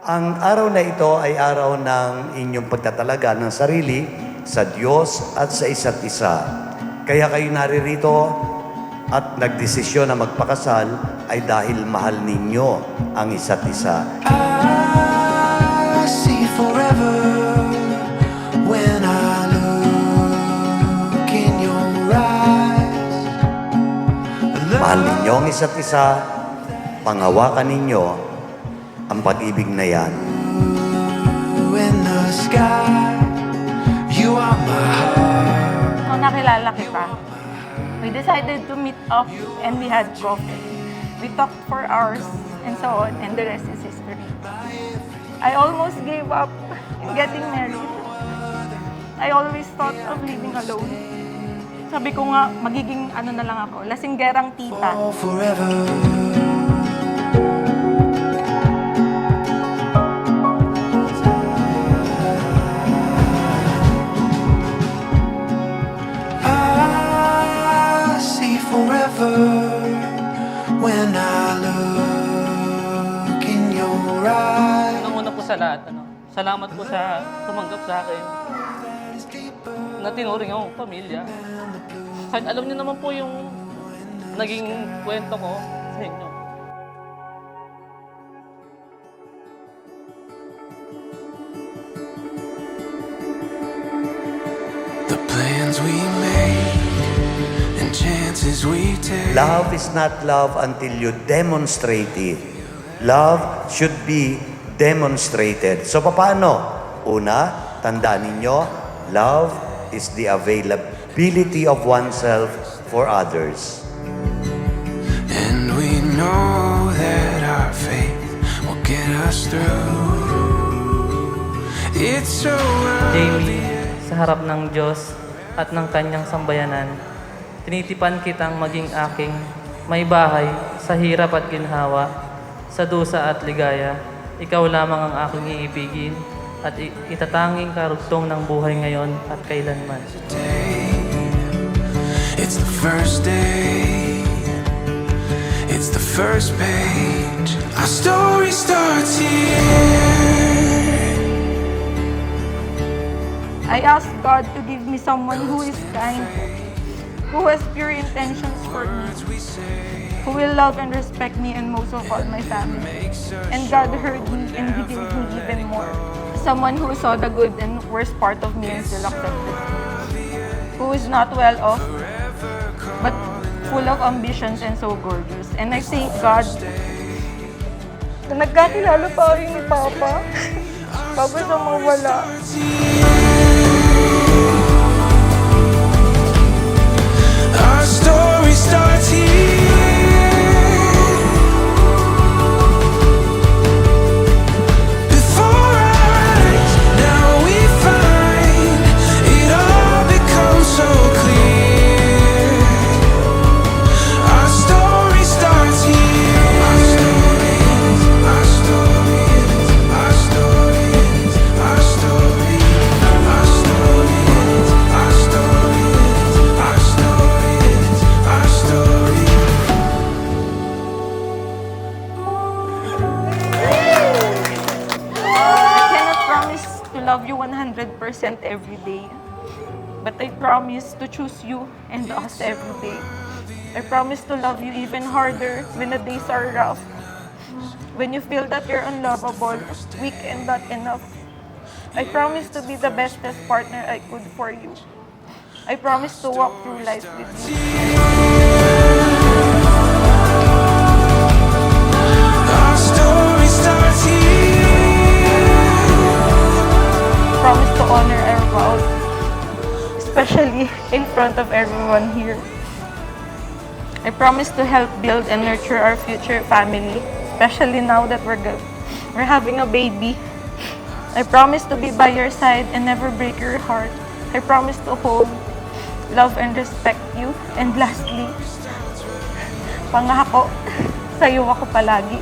Ang araw na ito ay araw ng inyong pagtatalaga ng sarili sa Diyos at sa isa't isa. Kaya kayo naririto at nagdesisyon na magpakasal ay dahil mahal ninyo ang isa't isa. I see forever when I look in your eyes. Mahal ninyo ang isa't isa, panghawakan ninyo ang pag-ibig na yan. In the sky, you are my heart. Nung nakilala kita, we decided to meet up and we had coffee. We talked for hours and so on, and the rest is history. I almost gave up in getting married. I always thought of living alone. Sabi ko nga, magiging ano na lang ako, lasinggerang tita. Oh, forever. I see forever when I look in your eyes. Unang-una po sa lahat, salamat po sa tumanggap sa akin na tinuring akong pamilya. Kahit alam niyo naman po yung naging kwento ko sa inyo. The plans we made and chances we take. Love is not love until you demonstrate it. Love should be demonstrated. So paano? Una, tandaan ninyo, love is the availability of oneself for others. And we know that our faith will get us through. It's so Jamie, sa harap ng Diyos at ng kanyang sambayanan, tinitipan kitang maging aking may bahay sa hirap at ginhawa, sa dusa at ligaya. Ikaw lamang ang aking iibigin at itatanging karugtong ng buhay ngayon at kailanman. It's the first day. It's the first page. Our story starts here. I ask God to give me someone who is kind, who has pure intentions for me, who will love and respect me and most of all my family. And God heard me and He gave me even more. Someone who saw the good and worst part of me and still accepted me. Who is not well off, but full of ambitions and so gorgeous. And I thank God na nagkakilala pa rin ni Papa bago siya mawala. Our story starts here. Before our eyes, now we find it all becomes so clear. Our story starts here. Our story is, our story is, our story is, our story, our story is, our story is, our story is, our story. I cannot promise to love you 100% every day. But I promise to choose you and us every day. I promise to love you even harder when the days are rough. When you feel that you're unlovable, weak and not enough. I promise to be the bestest partner I could for you. I promise to walk through life with you. Our story starts here. Promise to honor our vows, especially in front of everyone here. I promise to help build and nurture our future family, especially now that we're having a baby. I promise to be by your side and never break your heart. I promise to hold, love, and respect you. And lastly, pangako, sa'yo ako palagi.